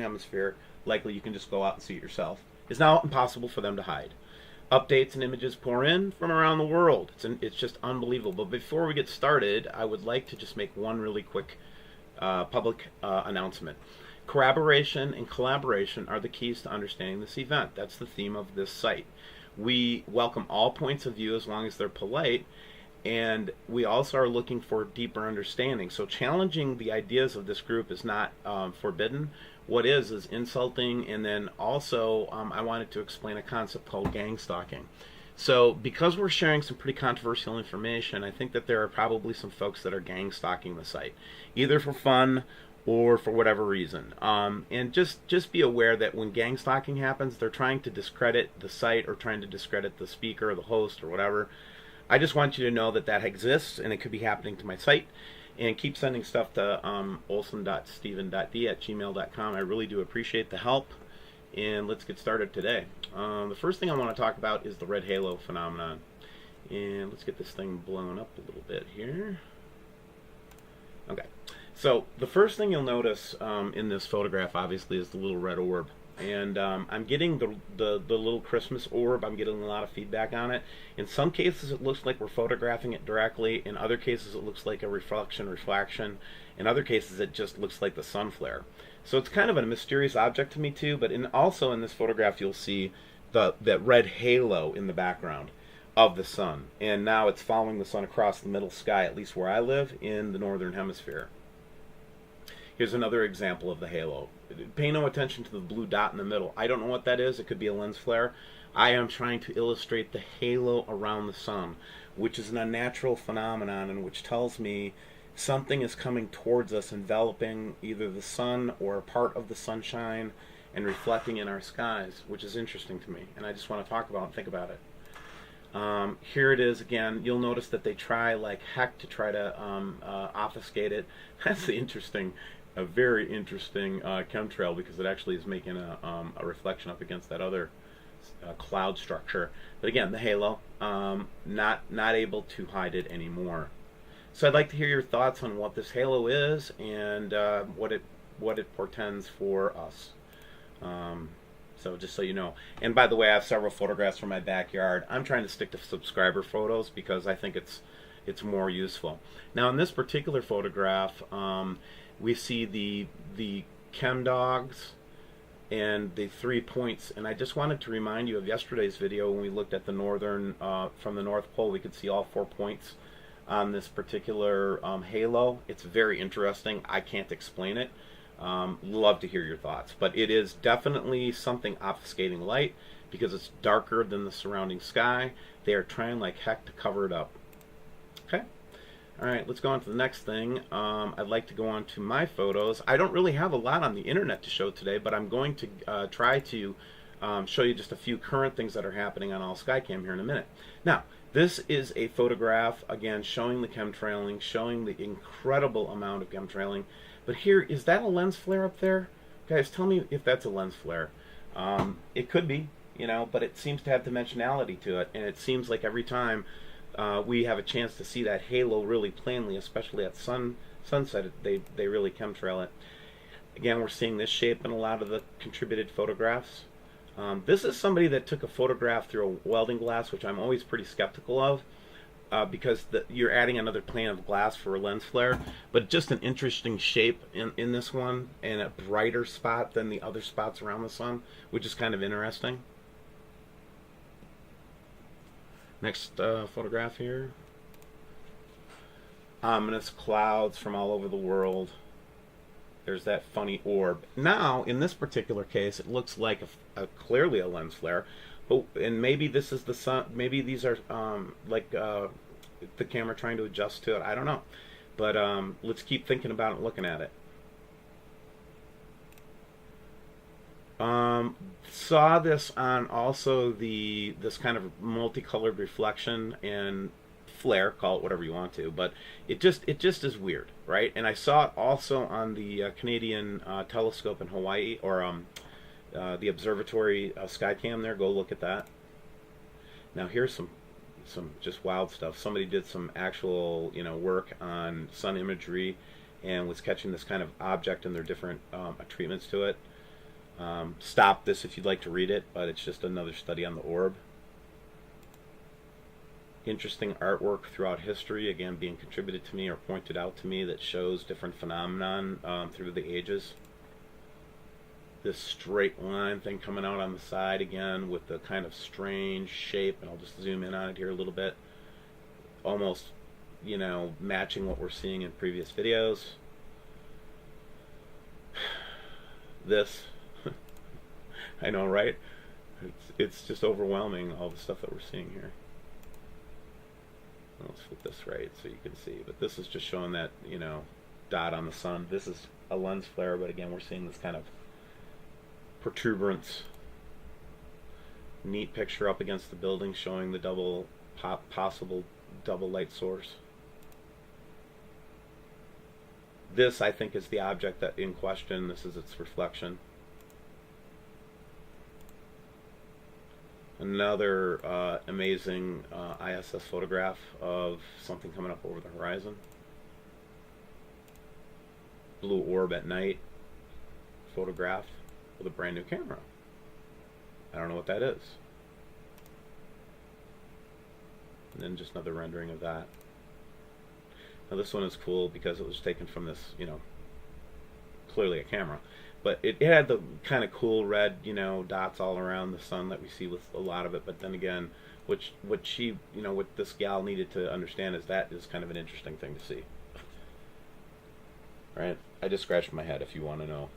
hemisphere, likely you can just go out and see it yourself, is now impossible for them to hide. Updates and images pour in from around the world. It's just unbelievable. But before we get started, I would like to just make one really quick public announcement. Corroboration and collaboration are the keys to understanding this event. That's the theme of this site. We welcome all points of view as long as they're polite, and we also are looking for deeper understanding. So challenging the ideas of this group is not forbidden. What is insulting, and then also I wanted to explain a concept called gang stalking. So because we're sharing some pretty controversial information, I think that there are probably some folks that are gang stalking the site, either for fun or for whatever reason. And just be aware that when gang stalking happens, they're trying to discredit the site or trying to discredit the speaker or the host or whatever. I just want you to know that that exists, and it could be happening to my site. And keep sending stuff to olson.steven.d@gmail.com. I really do appreciate the help. And let's get started today. The first thing I want to talk about is the red halo phenomenon. And let's get this thing blown up a little bit here. Okay. So the first thing you'll notice in this photograph, obviously, is the little red orb. And I'm getting the little Christmas orb. I'm getting a lot of feedback on it. In some cases, it looks like we're photographing it directly. In other cases, it looks like a reflection. In other cases, it just looks like the sun flare. So it's kind of a mysterious object to me too. But also in this photograph, you'll see that red halo in the background of the sun. And now it's following the sun across the middle sky, at least where I live in the northern hemisphere. Here's another example of the halo. Pay no attention to the blue dot in the middle. I don't know what that is. It could be a lens flare. I am trying to illustrate the halo around the sun, which is an unnatural phenomenon and which tells me something is coming towards us, enveloping either the sun or a part of the sunshine and reflecting in our skies, which is interesting to me. And I just want to talk about and think about it. Here it is again. You'll notice that they try like heck to try to obfuscate it. That's a very interesting chemtrail, because it actually is making a reflection up against that other cloud structure. But again, the halo, not able to hide it anymore. So I'd like to hear your thoughts on what this halo is and what it portends for us. So just so you know. And by the way, I have several photographs from my backyard. I'm trying to stick to subscriber photos because I think it's more useful. Now in this particular photograph, we see the chem dogs and the 3 points. And I just wanted to remind you of yesterday's video when we looked at the northern, from the North Pole, we could see all 4 points on this particular halo. It's very interesting. I can't explain it. Love to hear your thoughts. But it is definitely something obfuscating light because it's darker than the surrounding sky. They are trying like heck to cover it up. Okay? Alright, let's go on to the next thing. I'd like to go on to my photos. I don't really have a lot on the internet to show today, but I'm going to try to show you just a few current things that are happening on All Skycam here in a minute. Now, this is a photograph, again, showing the chemtrailing, showing the incredible amount of chemtrailing. But here, is that a lens flare up there? Guys, tell me if that's a lens flare. It could be, but it seems to have dimensionality to it, and it seems like every time we have a chance to see that halo really plainly, especially at sunset, they really chemtrail it. Again, we're seeing this shape in a lot of the contributed photographs. This is somebody that took a photograph through a welding glass, which I'm always pretty skeptical of, because you're adding another plane of glass for a lens flare. But just an interesting shape in this one, and a brighter spot than the other spots around the sun, which is kind of interesting. Next photograph here. Ominous clouds from all over the world. There's that funny orb. Now, in this particular case, it looks like clearly a lens flare. And maybe this is the sun. Maybe these are like the camera trying to adjust to it. I don't know. But let's keep thinking about it and looking at it. Saw this on also this kind of multicolored reflection and flare, call it whatever you want to, but it just is weird, right? And I saw it also on the Canadian telescope in Hawaii, or the observatory Skycam there. Go look at that. Now here's some just wild stuff. Somebody did some actual work on sun imagery and was catching this kind of object, and their different treatments to it. Stop this if you'd like to read it, but it's just another study on the orb. Interesting artwork throughout history, again, being contributed to me or pointed out to me that shows different phenomenon through the ages. This straight line thing coming out on the side again with the kind of strange shape, and I'll just zoom in on it here a little bit. Almost, you know, matching what we're seeing in previous videos. This, I know, right? It's just overwhelming, all the stuff that we're seeing here. Let's flip this right so you can see. But this is just showing that, you know, dot on the sun. This is a lens flare, but again, we're seeing this kind of protuberance. Neat picture up against the building showing the possible double light source. This, I think, is the object that in question. This is its reflection. Another amazing ISS photograph of something coming up over the horizon. Blue orb at night, photographed with a brand new camera. I don't know what that is. And then just another rendering of that. Now this one is cool because it was taken from this, you know, clearly a camera. But it had the kind of cool red, you know, dots all around the sun that we see with a lot of it. But then again, what she, you know, what this gal needed to understand is that is kind of an interesting thing to see. Right? I just scratched my head if you want to know.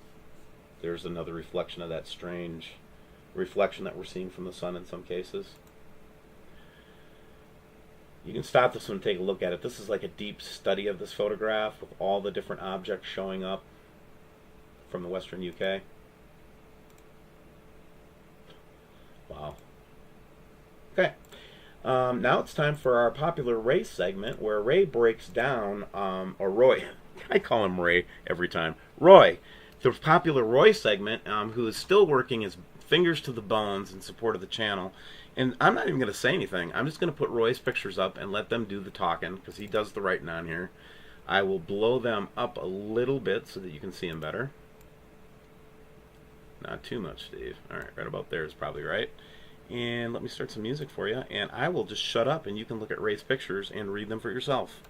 There's another reflection of that strange reflection that we're seeing from the sun in some cases. You can stop this one and take a look at it. This is like a deep study of this photograph with all the different objects showing up from the Western UK. Wow. Okay. Now it's time for our popular Ray segment where Ray breaks down, or Roy, I call him Ray every time, Roy, the popular Roy segment, who is still working his fingers to the bones in support of the channel. And I'm not even going to say anything. I'm just going to put Roy's pictures up and let them do the talking because he does the writing on here. I will blow them up a little bit so that you can see them better. Not too much, Steve. Alright, right about there is probably right. And let me start some music for you. And I will just shut up and you can look at Ray's pictures and read them for yourself.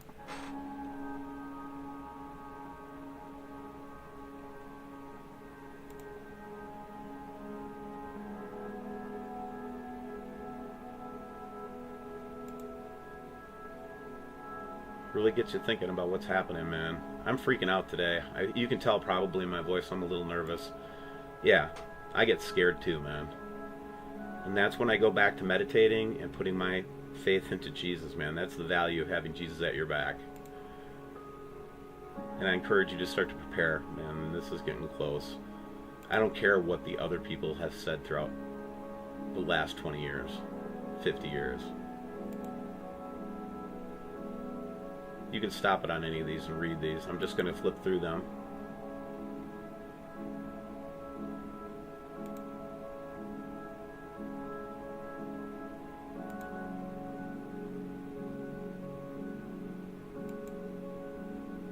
Really gets you thinking about what's happening, man. I'm freaking out today. You can tell probably in my voice I'm a little nervous. Yeah, I get scared too, man. And that's when I go back to meditating and putting my faith into Jesus, man. That's the value of having Jesus at your back. And I encourage you to start to prepare, man. This is getting close. I don't care what the other people have said throughout the last 20 years, 50 years. You can stop it on any of these and read these. I'm just going to flip through them.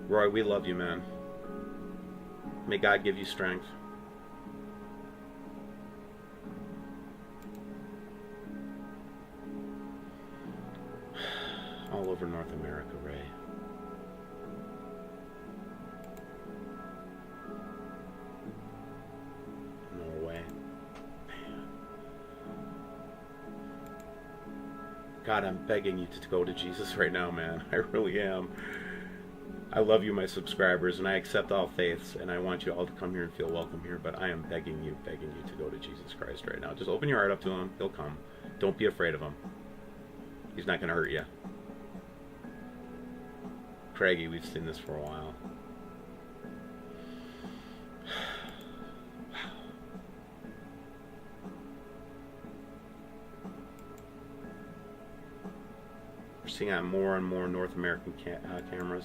Roy, we love you, man. May God give you strength. All over North America, Ray. Norway. Man. God, I'm begging you to go to Jesus right now, man. I really am. I love you, my subscribers, and I accept all faiths, and I want you all to come here and feel welcome here, but I am begging you to go to Jesus Christ right now. Just open your heart up to him. He'll come. Don't be afraid of him. He's not going to hurt you. Craigie, we've seen this for a while. We're seeing on more and more North American cameras.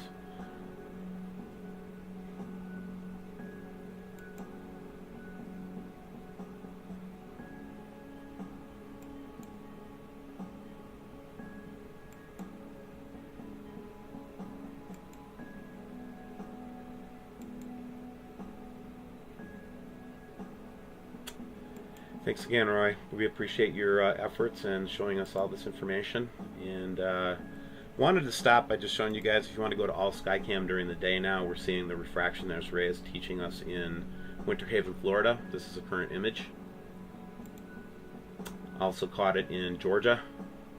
Thanks again, Roy. We appreciate your efforts and showing us all this information. And wanted to stop by just showing you guys, if you want to go to all Skycam during the day now, we're seeing the refraction there's rays teaching us in Winter Haven, Florida. This is a current image. Also caught it in Georgia.